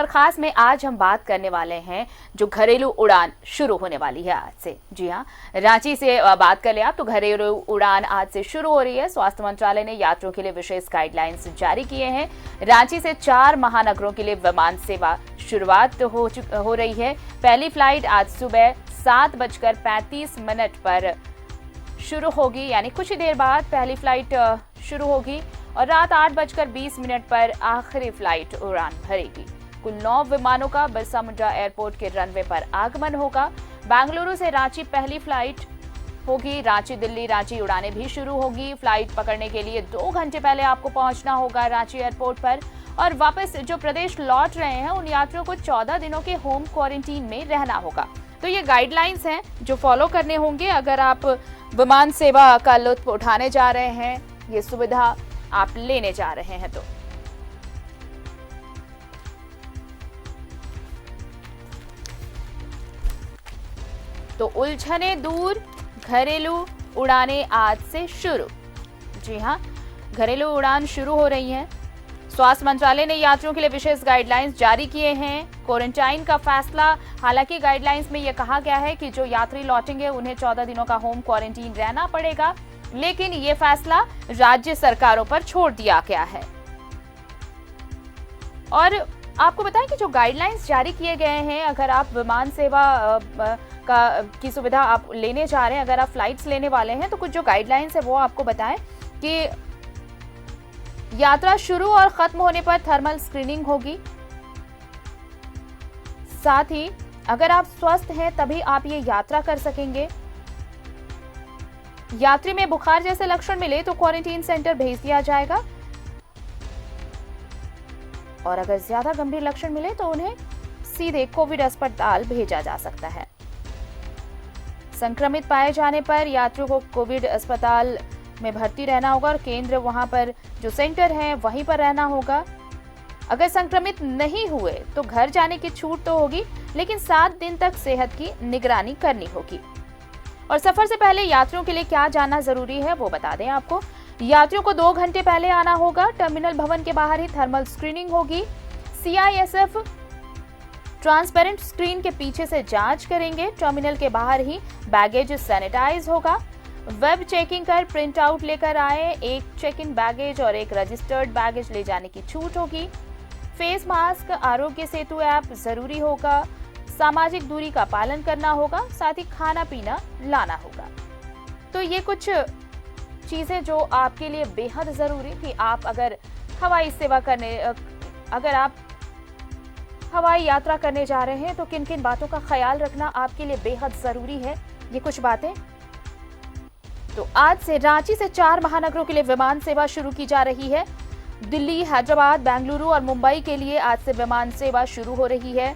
खबर खास में आज हम बात करने वाले हैं जो घरेलू उड़ान शुरू होने वाली है आज से। जी हाँ, रांची से बात कर ले आप तो घरेलू उड़ान आज से शुरू हो रही है। स्वास्थ्य मंत्रालय ने यात्रियों के लिए विशेष गाइडलाइंस जारी किए हैं। रांची से 4 महानगरों के लिए विमान सेवा शुरुआत हो रही है। पहली फ्लाइट आज सुबह 7:35 पर शुरू होगी, यानी कुछ ही देर बाद पहली फ्लाइट शुरू होगी और रात 8:20 पर आखिरी फ्लाइट उड़ान भरेगी। कुल 9 विमानों का बिरसा मुंडा एयरपोर्ट के रनवे पर आगमन होगा। बेंगलुरु से रांची पहली फ्लाइट होगी। रांची दिल्ली रांची उड़ानें भी शुरू होगी। फ्लाइट पकड़ने के लिए 2 घंटे पहले आपको पहुंचना होगा रांची एयरपोर्ट पर। और वापस जो प्रदेश लौट रहे हैं उन यात्रियों को 14 दिनों के होम क्वारंटीन में रहना होगा। तो ये गाइडलाइंस हैं जो फॉलो करने होंगे अगर आप विमान सेवा का लुत्फ उठाने जा रहे हैं, ये सुविधा आप लेने जा रहे हैं। तो उलझने दूर, घरेलू उड़ानें आज से शुरू। जी हां, घरेलू उड़ान शुरू हो रही हैं। स्वास्थ्य मंत्रालय ने यात्रियों के लिए विशेष गाइडलाइंस जारी किए हैं। क्वारंटाइन का फैसला, हालांकि गाइडलाइंस में यह कहा गया है कि जो यात्री लौटेंगे उन्हें 14 दिनों का होम क्वारंटीन रहना पड़ेगा, लेकिन ये फैसला राज्य सरकारों पर छोड़ दिया गया है। और आपको बताएं कि जो गाइडलाइंस जारी किए गए हैं, अगर आप विमान सेवा की सुविधा आप लेने जा रहे हैं, अगर आप फ्लाइट्स लेने वाले हैं, तो कुछ जो गाइडलाइंस है वो आपको बताएं कि यात्रा शुरू और खत्म होने पर थर्मल स्क्रीनिंग होगी। साथ ही अगर आप स्वस्थ हैं तभी आप ये यात्रा कर सकेंगे। यात्री में बुखार जैसे लक्षण मिले तो क्वारंटीन सेंटर भेज दिया जाएगा और अगर ज्यादा गंभीर लक्षण मिले तो उन्हें सीधे कोविड अस्पताल भेजा जा सकता है। संक्रमित पाए जाने पर यात्रियों को कोविड अस्पताल में भर्ती रहना होगा और केंद्र वहां पर जो सेंटर है वहीं पर रहना होगा। अगर संक्रमित नहीं हुए तो घर जाने की छूट तो होगी, लेकिन 7 दिन तक सेहत की निगरानी करनी होगी। और सफर से पहले यात्रियों के लिए क्या जानना जरूरी है वो बता दें आपको। यात्रियों को 2 घंटे पहले आना होगा। टर्मिनल भवन के बाहर ही थर्मल स्क्रीनिंग होगी। CISF ट्रांसपेरेंट स्क्रीन के पीछे से जांच करेंगे। टर्मिनल के बाहर ही बैगेज सैनिटाइज होगा। वेब चेकिंग कर प्रिंट आउट लेकर आए। एक चेक इन बैगेज और एक रजिस्टर्ड बैगेज ले जाने की छूट होगी। Face mask, Aarogya Setu app जरूरी होगा। सामाजिक दूरी का पालन करना होगा। साथ ही खाना पीना लाना होगा। तो ये कुछ चीजें जो आपके लिए बेहद जरूरी थी। आप अगर आप हवाई यात्रा करने जा रहे हैं तो किन किन बातों का ख्याल रखना आपके लिए बेहद जरूरी है, ये कुछ बातें। तो आज से रांची से 4 महानगरों के लिए विमान सेवा शुरू की जा रही है। दिल्ली, हैदराबाद, बेंगलुरु और मुंबई के लिए आज से विमान सेवा शुरू हो रही है।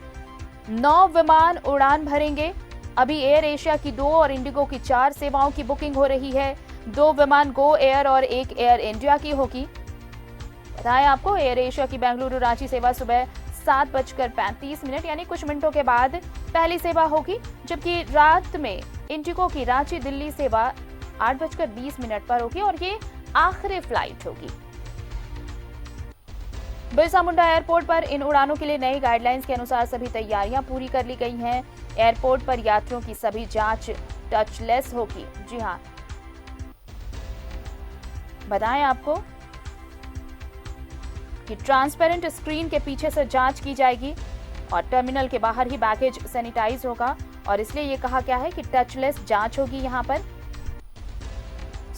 9 विमान उड़ान भरेंगे। अभी एयर एशिया की 2 और इंडिगो की 4 सेवाओं की बुकिंग हो रही है। 2 विमान गो एयर और 1 एयर इंडिया की होगी। बताएं आपको, एयर एशिया की बेंगलुरु रांची सेवा सुबह 7:35 यानी कुछ मिनटों के बाद पहली सेवा होगी, जबकि रात में इंडिगो की रांची दिल्ली सेवा 8:20 पर होगी और ये आखिरी फ्लाइट होगी। बिरसा मुंडा एयरपोर्ट पर इन उड़ानों के लिए नई गाइडलाइंस के अनुसार सभी तैयारियां पूरी कर ली गई हैं। एयरपोर्ट पर यात्रियों की सभी जांच टचलेस होगी। जी हां, बताएं आपको कि ट्रांसपेरेंट स्क्रीन के पीछे से जांच की जाएगी और टर्मिनल के बाहर ही बैगेज सैनिटाइज होगा और इसलिए यह कहा गया है कि टचलेस जांच होगी यहां पर।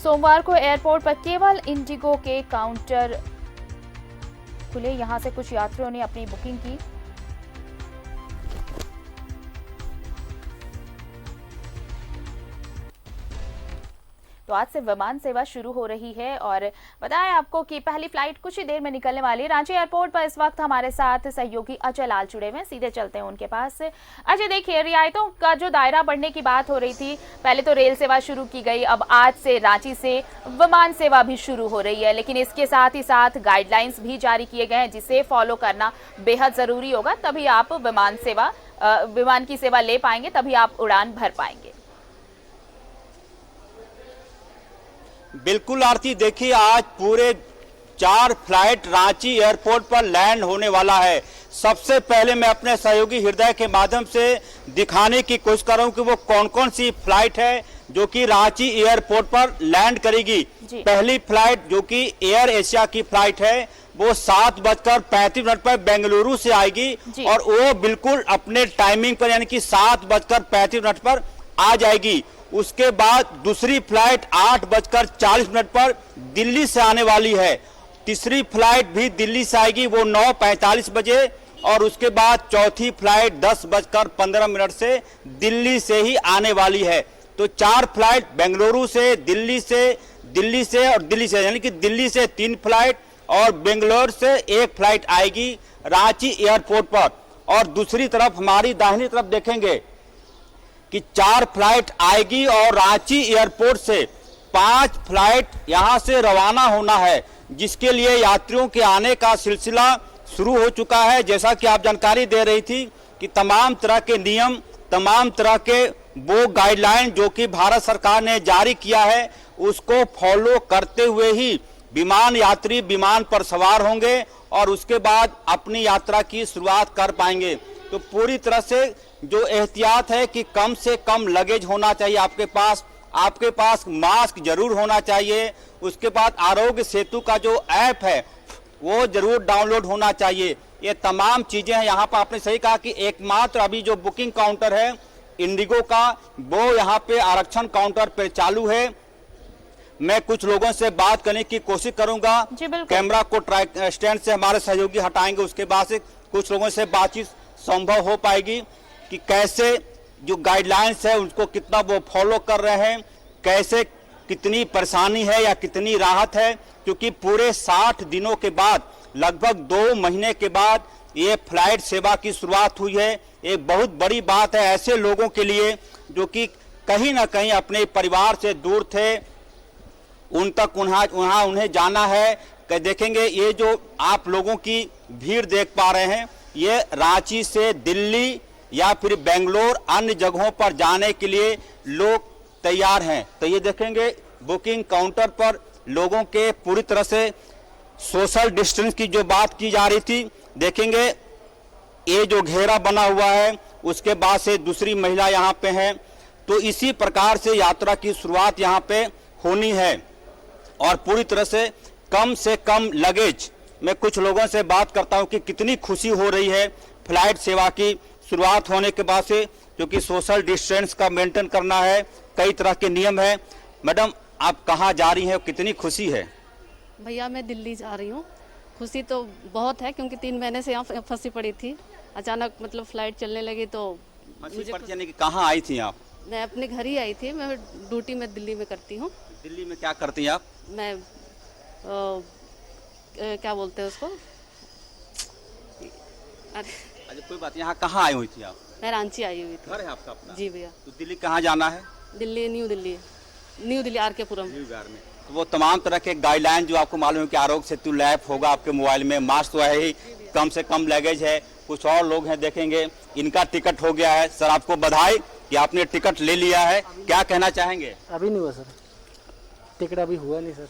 सोमवार को एयरपोर्ट पर केवल इंडिगो के काउंटर खुले। यहां से कुछ यात्रियों ने अपनी बुकिंग की। तो आज से विमान सेवा शुरू हो रही है और बताएं आपको कि पहली फ्लाइट कुछ ही देर में निकलने वाली है। रांची एयरपोर्ट पर इस वक्त हमारे साथ सहयोगी अजय लाल जुड़े हुए हैं, सीधे चलते हैं उनके पास। अजय, देखिए, रियायतों का जो दायरा बढ़ने की बात हो रही थी, पहले तो रेल सेवा शुरू की गई, अब आज से रांची से विमान सेवा भी शुरू हो रही है, लेकिन इसके साथ ही साथ गाइडलाइंस भी जारी किए गए हैं जिसे फॉलो करना बेहद जरूरी होगा, तभी आप विमान की सेवा ले पाएंगे, तभी आप उड़ान भर पाएंगे। बिल्कुल आरती, देखिए आज पूरे 4 फ्लाइट रांची एयरपोर्ट पर लैंड होने वाला है। सबसे पहले मैं अपने सहयोगी हृदय के माध्यम से दिखाने की कोशिश कर रहा हूं कि वो कौन कौन सी फ्लाइट है जो कि रांची एयरपोर्ट पर लैंड करेगी। पहली फ्लाइट जो कि एयर एशिया की फ्लाइट है वो 7:35 पर बेंगलुरु से आएगी और वो बिल्कुल अपने टाइमिंग पर यानी कि 7:35 पर आ जाएगी। उसके बाद दूसरी फ्लाइट 8:40 पर दिल्ली से आने वाली है। तीसरी फ्लाइट भी दिल्ली से आएगी, वो 9:45 बजे। और उसके बाद चौथी फ्लाइट 10:15 से दिल्ली से ही आने वाली है। तो 4 फ्लाइट बेंगलुरु से, दिल्ली से और दिल्ली से, यानी कि दिल्ली से 3 फ्लाइट और बेंगलोर से 1 फ्लाइट आएगी रांची एयरपोर्ट पर। और दूसरी तरफ हमारी दाहिनी तरफ देखेंगे कि 4 फ्लाइट आएगी और रांची एयरपोर्ट से 5 फ्लाइट यहां से रवाना होना है, जिसके लिए यात्रियों के आने का सिलसिला शुरू हो चुका है। जैसा कि आप जानकारी दे रही थी कि तमाम तरह के नियम, तमाम तरह के वो गाइडलाइन जो कि भारत सरकार ने जारी किया है उसको फॉलो करते हुए ही विमान यात्री विमान पर सवार होंगे और उसके बाद अपनी यात्रा की शुरुआत कर पाएंगे। तो पूरी तरह से जो एहतियात है कि कम से कम लगेज होना चाहिए आपके पास मास्क जरूर होना चाहिए। उसके बाद आरोग्य सेतु का जो ऐप है वो जरूर डाउनलोड होना चाहिए। ये तमाम चीजें हैं। यहाँ पर आपने सही कहा कि एकमात्र अभी जो बुकिंग काउंटर है इंडिगो का वो यहाँ पे आरक्षण काउंटर पे चालू है। मैं कुछ लोगों से बात करने की कोशिश करूंगा। कैमरा को स्टैंड से हमारे सहयोगी हटाएंगे, उसके बाद से कुछ लोगों से बातचीत संभव हो पाएगी कि कैसे जो गाइडलाइंस है उनको कितना वो फॉलो कर रहे हैं, कैसे कितनी परेशानी है या कितनी राहत है। क्योंकि पूरे 60 दिनों के बाद, लगभग 2 महीने के बाद ये फ्लाइट सेवा की शुरुआत हुई है। एक बहुत बड़ी बात है ऐसे लोगों के लिए जो कि कहीं ना कहीं अपने परिवार से दूर थे, उन तक उन्हें जाना है। देखेंगे ये जो आप लोगों की भीड़ देख पा रहे हैं, ये रांची से दिल्ली या फिर बेंगलोर अन्य जगहों पर जाने के लिए लोग तैयार हैं। तो ये देखेंगे बुकिंग काउंटर पर लोगों के पूरी तरह से सोशल डिस्टेंस की जो बात की जा रही थी, देखेंगे ये जो घेरा बना हुआ है उसके बाद से दूसरी महिला यहाँ पे है। तो इसी प्रकार से यात्रा की शुरुआत यहाँ पे होनी है और पूरी तरह से कम लगेज। मैं कुछ लोगों से बात करता हूँ कि कितनी खुशी हो रही है फ्लाइट सेवा की शुरुआत होने के बाद से, क्योंकि सोशल डिस्टेंस का मेंटेन करना है, कई तरह के नियम है। मैडम आप कहाँ जा रही हैं, कितनी खुशी है? भैया मैं दिल्ली जा रही हूँ। खुशी तो बहुत है क्योंकि 3 महीने से यहाँ फंसी पड़ी थी। अचानक मतलब फ्लाइट चलने लगी तो मुझे यानी कि कहाँ आई थी आप? मैं अपने घर ही आई थी। मैं ड्यूटी में दिल्ली में करती हूँ। दिल्ली में क्या करती हैं आप? मैं क्या बोलते हैं उसको, अच्छा कोई बात, यहाँ कहाँ आई हुई थी आप? मैं रांची आई हुई थी। घर है आपका अपना? जी भैया। तो दिल्ली कहाँ जाना है? दिल्ली न्यू दिल्ली आर के पुरम में। तो वो तमाम तरह के गाइडलाइन जो आपको मालूम है कि आरोग्य सेतु ऐप होगा आपके मोबाइल में, मास्क तो है ही, कम से कम लगेज है। कुछ और लोग हैं देखेंगे, इनका टिकट हो गया है। सर आपको बधाई कि आपने टिकट ले लिया है, क्या कहना चाहेंगे? अभी नहीं हुआ सर, टिकट अभी हुआ नहीं सर।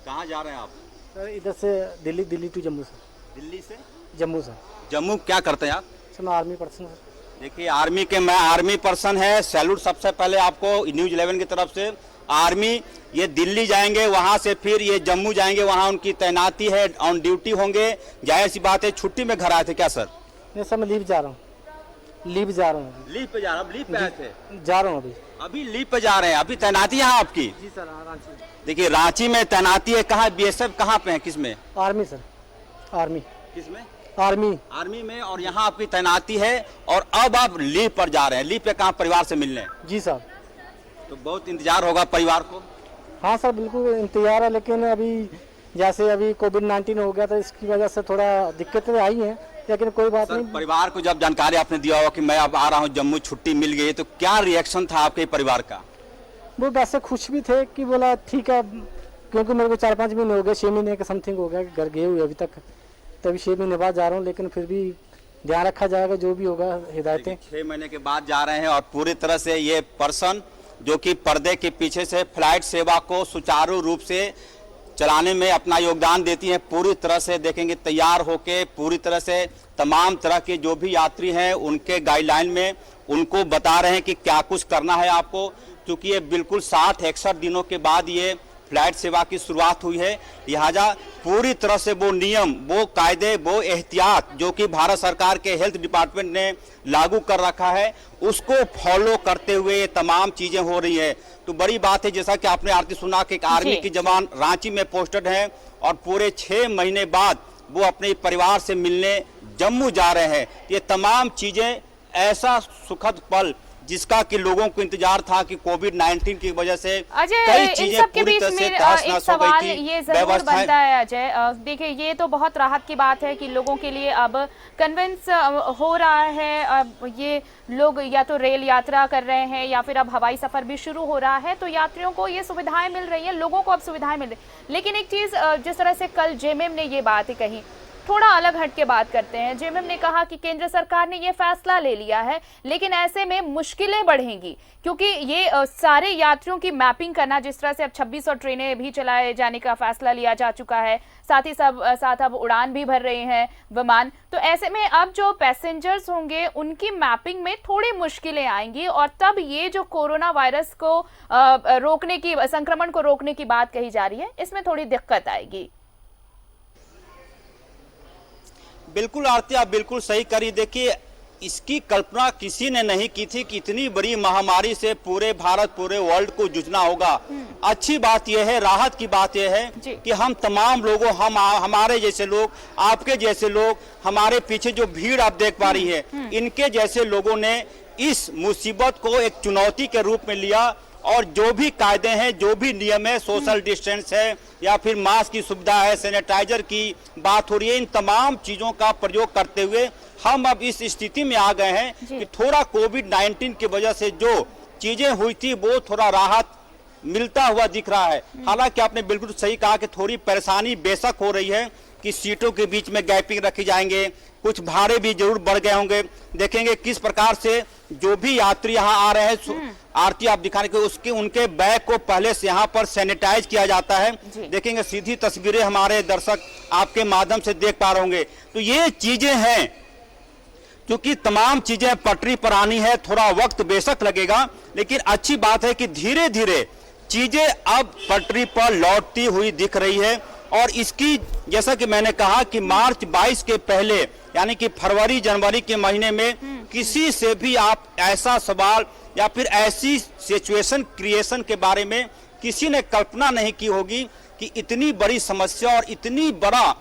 कहाँ जा रहे हैं आप? सर इधर से दिल्ली टू जम्मू सर। दिल्ली से जम्मू सर। जम्मू क्या करते हैं आप? सर मैं आर्मी पर्सन सर। देखिए मैं आर्मी पर्सन है, सैल्यूट सबसे पहले आपको न्यूज़ 11 की तरफ से। आर्मी ये दिल्ली जाएंगे, वहां से फिर ये जम्मू जाएंगे, वहां उनकी तैनाती है, ऑन ड्यूटी होंगे। जाहिर सी बात है, छुट्टी में घर आए थे क्या सर? नहीं सर मैं लीव जा रहा हूँ। लीव पे जा रहे हैं? लीव पे आए थे? जा रहा हूँ अभी लीव पे जा रहे हैं। अभी तैनाती है आपकी? जी सर रांची। देखिए रांची में तैनाती है। कहाँ BSF कहाँ पे है, किसमें? Army sir. आर्मी किसमें? आर्मी में। और यहाँ आपकी तैनाती है और अब आप लीव पर जा रहे हैं। लीव पे कहाँ, परिवार से मिलने? जी सर। तो बहुत इंतजार होगा परिवार को? हाँ सर बिल्कुल इंतजार है, लेकिन अभी जैसे अभी कोविड-19 हो गया तो इसकी वजह से थोड़ा दिक्कतें आई हैं, लेकिन कोई बात नहीं। परिवार को जब जानकारी आपने दिया होगा कि मैं अब आ रहा हूँ जम्मू, छुट्टी मिल गई, तो क्या रिएक्शन था आपके परिवार का? वो वैसे खुश भी थे कि बोला ठीक है, क्योंकि मेरे को 4-5 महीने हो गए, 6 महीने के समथिंग हो गया घर गए हुए अभी तक। तभी 6 महीने बाद जा रहा हूँ, लेकिन फिर भी ध्यान रखा जाएगा जो भी होगा, हिदायतें। 6 महीने के बाद जा रहे हैं और पूरी तरह से ये पर्सन जो कि पर्दे के पीछे से फ्लाइट सेवा को सुचारू रूप से चलाने में अपना योगदान देती हैं, पूरी तरह से देखेंगे तैयार होके पूरी तरह से तमाम तरह के जो भी यात्री हैं उनके गाइडलाइन में उनको बता रहे हैं कि क्या कुछ करना है आपको, क्योंकि ये बिल्कुल 60-61 दिनों के बाद ये फ्लाइट सेवा की शुरुआत हुई है। लिहाजा पूरी तरह से वो नियम, वो कायदे, वो एहतियात जो कि भारत सरकार के हेल्थ डिपार्टमेंट ने लागू कर रखा है उसको फॉलो करते हुए ये तमाम चीजें हो रही है। तो बड़ी बात है, जैसा कि आपने आरती सुना कि एक आर्मी की जवान रांची में पोस्टेड है और पूरे 6 महीने बाद वो अपने परिवार से मिलने जम्मू जा रहे हैं। ये तमाम चीजें ऐसा सुखद पल जिसका कि लोगों को इंतजार था कि कोविड-19 की वजह से कई चीजें पूरी तरह से तहस-नहस हो गई थी। ये जरूर बनता है अजय, देखिए ये तो बहुत राहत की बात है कि लोगों के लिए अब कन्विंस हो रहा है। अब ये लोग या तो रेल यात्रा कर रहे हैं या फिर अब हवाई सफर भी शुरू हो रहा है, तो यात्रियों को ये सुविधाएं मिल रही है, लोगों को अब सुविधाएं मिल रही। लेकिन एक चीज, जिस तरह से कल जेएमएम ने ये बात कही, थोड़ा अलग हट के बात करते हैं। जेएमएम ने कहा कि केंद्र सरकार ने ये फैसला ले लिया है, लेकिन ऐसे में मुश्किलें बढ़ेंगी क्योंकि ये सारे यात्रियों की मैपिंग करना, जिस तरह से अब 2600 ट्रेनें भी चलाए जाने का फैसला लिया जा चुका है, साथ अब उड़ान भी भर रहे हैं विमान, तो ऐसे में अब जो पैसेंजर्स होंगे उनकी मैपिंग में थोड़ी मुश्किलें आएंगी और तब ये जो कोरोना वायरस को रोकने की, संक्रमण को रोकने की बात कही जा रही है, इसमें थोड़ी दिक्कत आएगी। बिल्कुल आरती, आप बिल्कुल सही करी। देखिए, इसकी कल्पना किसी ने नहीं की थी कि इतनी बड़ी महामारी से पूरे भारत, पूरे वर्ल्ड को जूझना होगा। अच्छी बात यह है, राहत की बात यह है कि हम तमाम लोगों, हमारे जैसे लोग, आपके जैसे लोग, हमारे पीछे जो भीड़ आप देख पा रही है, इनके जैसे लोगों ने इस मुसीबत को एक चुनौती के रूप में लिया और जो भी कायदे हैं, जो भी नियम है, सोशल डिस्टेंस है या फिर मास्क की सुविधा है, सैनिटाइजर की बात हो रही है, इन तमाम चीजों का प्रयोग करते हुए हम अब इस स्थिति में आ गए हैं कि थोड़ा कोविड-19 की वजह से जो चीजें हुई थी वो थोड़ा राहत मिलता हुआ दिख रहा है। हालांकि आपने बिल्कुल सही कहा कि थोड़ी परेशानी बेशक हो रही है कि सीटों के बीच में गैपिंग रखी जाएंगे, कुछ भाड़े भी जरूर बढ़ गए होंगे। देखेंगे किस प्रकार से जो भी यात्री यहाँ आ रहे हैं, आरती आप दिखाने के उसके उनके बैग को पहले से यहाँ पर सैनिटाइज किया जाता है। देखेंगे सीधी तस्वीरें हमारे दर्शक आपके माध्यम से देख पा रहे होंगे। तो ये चीजें हैं, क्योंकि तमाम चीजें पटरी पर आनी है, थोड़ा वक्त बेशक लगेगा, लेकिन अच्छी बात है कि धीरे धीरे चीजें अब पटरी पर लौटती हुई दिख रही है। और इसकी, जैसा कि मैंने कहा कि मार्च 22 के पहले यानी कि फरवरी जनवरी के महीने में किसी से भी आप ऐसा सवाल या फिर ऐसी सिचुएशन क्रिएशन के बारे में किसी ने कल्पना नहीं की होगी कि इतनी बड़ी समस्या और इतनी बड़ा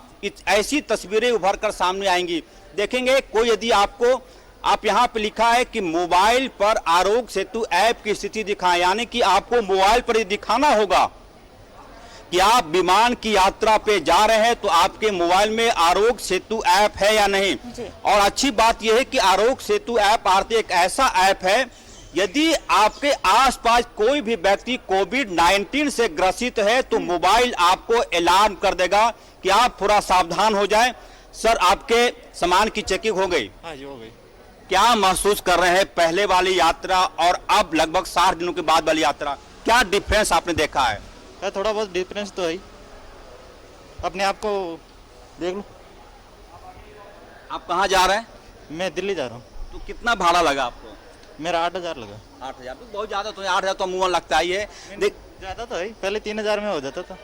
ऐसी तस्वीरें उभर कर सामने आएंगी। देखेंगे कोई, यदि आपको, आप यहाँ पे लिखा है कि मोबाइल पर आरोग्य सेतु ऐप की स्थिति दिखाएं, यानी कि आपको मोबाइल पर दिखाना होगा कि आप विमान की यात्रा पे जा रहे हैं तो आपके मोबाइल में आरोग्य सेतु ऐप है या नहीं। और अच्छी बात यह है कि आरोग्य सेतु ऐप आरती एक ऐसा ऐप है, यदि आपके आसपास कोई भी व्यक्ति कोविड-19 से ग्रसित है तो मोबाइल आपको अलार्म कर देगा कि आप थोड़ा सावधान हो जाएं। सर, आपके सामान की चेकिंग हो गई? हाँ जी, हो गई। क्या महसूस कर रहे हैं पहले वाली यात्रा और अब लगभग 60 दिनों के बाद वाली यात्रा, क्या डिफरेंस आपने देखा है? थोड़ा बहुत डिफरेंस तो है, अपने आप को देख लो। आप कहाँ जा रहे हैं? मैं दिल्ली जा रहा हूँ। तो कितना भाड़ा लगा आपको? मेरा 8,000 लगा। 8,000 तो बहुत ज्यादा, तो 8,000 तो मुंह लगता ही है। देख, ज्यादा तो है, पहले 3,000 में हो जाता था।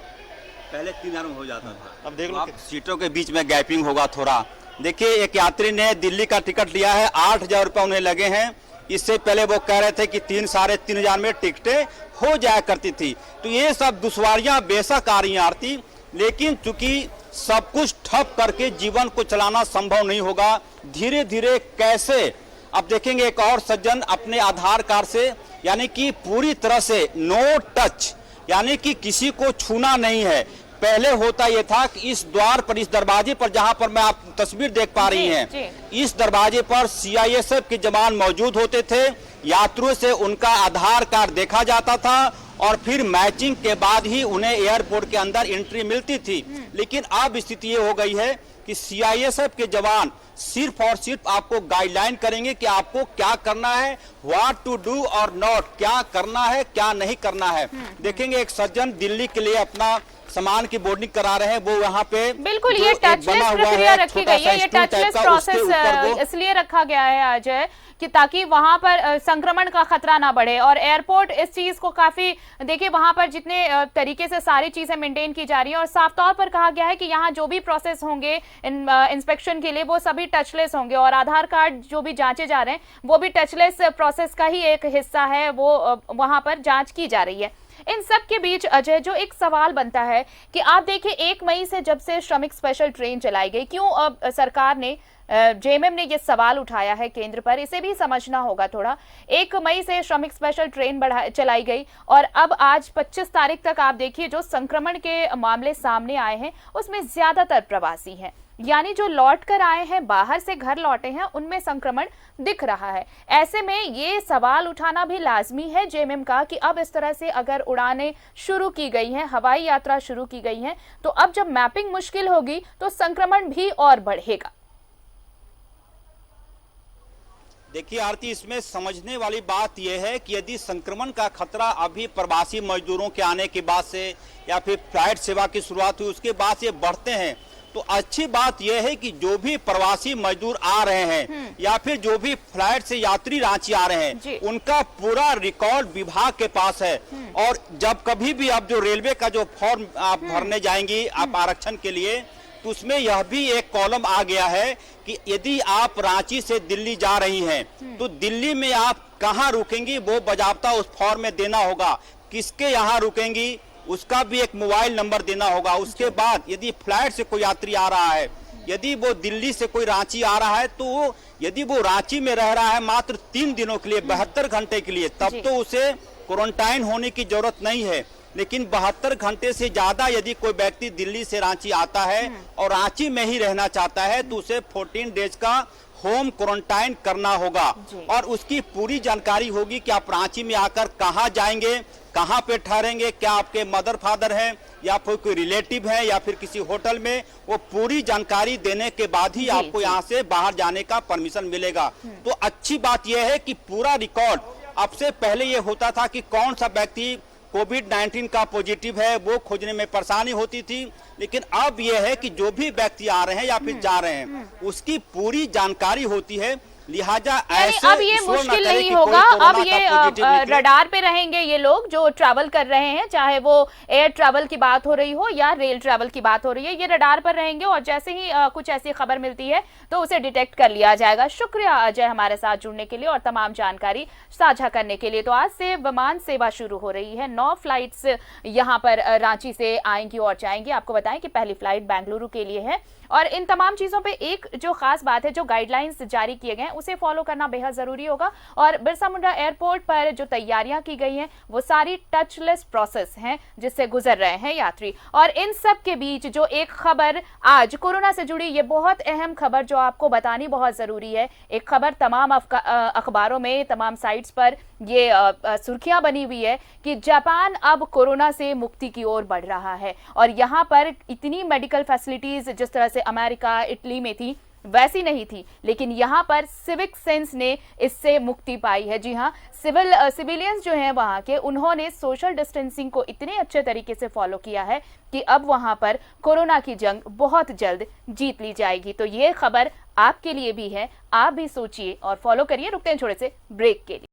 पहले 3,000 में हो जाता था, अब देख लो। अब सीटों के बीच में गैपिंग होगा थोड़ा। देखिए, एक यात्री ने दिल्ली का टिकट लिया है, 8,000 रुपये उन्हें लगे हैं। इससे पहले वो कह रहे थे कि 3-3,500 में टिकटें हो जाया करती थी। तो ये सब दुश्वारियां बेशक आ रही हैं आरती, लेकिन चूंकि सब कुछ ठप करके जीवन को चलाना संभव नहीं होगा। धीरे धीरे कैसे, अब देखेंगे एक और सज्जन अपने आधार कार्ड से, यानी कि पूरी तरह से नो टच, यानी कि किसी को छूना नहीं है। पहले होता यह था कि इस द्वार पर, इस दरवाजे पर, जहां पर मैं आप तस्वीर देख पा रही हैं, इस दरवाजे पर सीआईएसएफ के जवान मौजूद होते थे। यात्रियों से उनका आधार कार्ड देखा जाता था और फिर मैचिंग के बाद ही उन्हें एयरपोर्ट के अंदर एंट्री मिलती थी। लेकिन अब स्थिति ये हो गई है कि सीआईएसएफ के जवान सिर्फ और सिर्फ आपको गाइडलाइन करेंगे कि आपको क्या करना है, व्हाट टू डू और नॉट, क्या करना है क्या नहीं करना है। देखेंगे एक सज्जन दिल्ली के लिए अपना सामान की बोर्डिंग करा रहे हैं वो वहाँ पे बिल्कुल ये टचलेस प्रक्रिया रखी गई है, ये टचलेस प्रोसेस इसलिए रखा गया है अजय कि ताकि वहां पर संक्रमण का खतरा ना बढ़े। और एयरपोर्ट इस चीज को काफी, देखिए वहां पर जितने तरीके से सारी चीजें मेंटेन की जा रही है और साफ तौर पर कहा गया है कि यहाँ जो भी प्रोसेस होंगे इंस्पेक्शन के लिए वो सभी टचलेस होंगे और आधार कार्ड जो भी जांचे जा रहे हैं वो भी टचलेस प्रोसेस का ही एक हिस्सा है, वो वहां पर जांच की जा रही है। इन सब के बीच अजय जो एक सवाल बनता है कि आप देखिए 1 मई से जब से श्रमिक स्पेशल ट्रेन चलाई गई, क्यों अब सरकार ने जेएमएम ने ये सवाल उठाया है केंद्र पर, इसे भी समझना होगा थोड़ा। 1 मई से श्रमिक स्पेशल ट्रेन चलाई गई और अब आज 25 तारीख तक आप देखिए जो संक्रमण के मामले सामने आए हैं उसमें ज्यादातर प्रवासी हैं, यानी जो लौट कर आए हैं, बाहर से घर लौटे हैं, उनमें संक्रमण दिख रहा है। ऐसे में ये सवाल उठाना भी लाजमी है जेएमएम का कि अब इस तरह से अगर उड़ानें शुरू की गई हैं, हवाई यात्रा शुरू की गई है, तो अब जब मैपिंग मुश्किल होगी तो संक्रमण भी और बढ़ेगा। देखिए आरती, इसमें समझने वाली बात यह है कि यदि संक्रमण का खतरा अभी प्रवासी मजदूरों के आने के बाद से या फिर फ्लाइट सेवा की शुरुआत हुई उसके बाद से बढ़ते हैं, तो अच्छी बात यह है कि जो भी प्रवासी मजदूर आ रहे हैं या फिर जो भी फ्लाइट से यात्री रांची आ रहे हैं उनका पूरा रिकॉर्ड विभाग के पास है। और जब कभी भी आप जो रेलवे का जो फॉर्म आप भरने जाएंगी आप आरक्षण के लिए, तो उसमें यह भी एक कॉलम आ गया है कि यदि आप रांची से दिल्ली जा रही हैं तो दिल्ली में आप कहाँ रुकेंगी वो बजाबता उस फॉर्म में देना होगा, किसके यहाँ रुकेंगी उसका भी एक मोबाइल नंबर देना होगा। उसके बाद यदि फ्लाइट से कोई यात्री आ रहा है, यदि वो दिल्ली से कोई रांची आ रहा है, तो यदि वो रांची में रह रहा है मात्र 3 दिनों के लिए, 72 घंटे के लिए, तब तो उसे क्वारंटाइन होने की जरूरत नहीं है। लेकिन 72 घंटे से ज्यादा यदि कोई व्यक्ति दिल्ली से रांची आता है और रांची में ही रहना चाहता है तो उसे 14 डेज का होम क्वारंटाइन करना होगा और उसकी पूरी जानकारी होगी कि आप रांची में आकर कहां जाएंगे, कहां पे ठहरेंगे, क्या आपके मदर फादर हैं या फिर कोई रिलेटिव है या फिर किसी होटल में, वो पूरी जानकारी देने के बाद ही आपको यहां से बाहर जाने का परमिशन मिलेगा। तो अच्छी बात यह है कि पूरा रिकॉर्ड, अब से पहले ये होता था कि कौन सा व्यक्ति कोविड-19 का पॉजिटिव है वो खोजने में परेशानी होती थी, लेकिन अब यह है कि जो भी व्यक्ति आ रहे हैं या फिर जा रहे हैं उसकी पूरी जानकारी होती है। लिहाजा ऐसे अब ये मुश्किल नहीं होगा, अब ये रडार पे रहेंगे ये लोग जो ट्रैवल कर रहे हैं, चाहे वो एयर ट्रैवल की बात हो रही हो या रेल ट्रैवल की बात हो रही है, ये रडार पर रहेंगे और जैसे ही कुछ ऐसी खबर मिलती है तो उसे डिटेक्ट कर लिया जाएगा। शुक्रिया अजय हमारे साथ जुड़ने के लिए और तमाम जानकारी साझा करने के लिए। तो आज से विमान सेवा शुरू हो रही है, 9 फ्लाइट्स यहाँ पर रांची से आएंगी और जाएंगी। आपको बताएं कि पहली फ्लाइट बेंगलुरु के लिए है और इन तमाम चीजों पे एक जो खास बात है, जो गाइडलाइंस जारी किए गए हैं उसे फॉलो करना बेहद जरूरी होगा। और बिरसा मुंडा एयरपोर्ट पर जो तैयारियां की गई हैं वो सारी टचलेस प्रोसेस हैं जिससे गुजर रहे हैं यात्री। और इन सब के बीच जो एक खबर आज कोरोना से जुड़ी, ये बहुत अहम खबर जो आपको बतानी बहुत जरूरी है। एक खबर तमाम अखबारों में, तमाम साइट्स पर ये सुर्खियां बनी हुई है कि जापान अब कोरोना से मुक्ति की ओर बढ़ रहा है और यहाँ पर इतनी मेडिकल फैसिलिटीज जिस तरह से अमेरिका, इटली में थी वैसी नहीं थी, लेकिन यहाँ पर सिविक सेंस ने इससे मुक्ति पाई है। जी हाँ, सिविलियंस जो हैं वहाँ के, उन्होंने सोशल डिस्टेंसिंग को इतने अच्छे तरीके से फॉलो किया है कि अब वहाँ पर कोरोना की जंग बहुत जल्द जीत ली जाएगी। तो ये खबर आपके लिए भी है, आप भी सोचिए और फॉलो करिए। रुकते हैं छोटे से ब्रेक के लिए।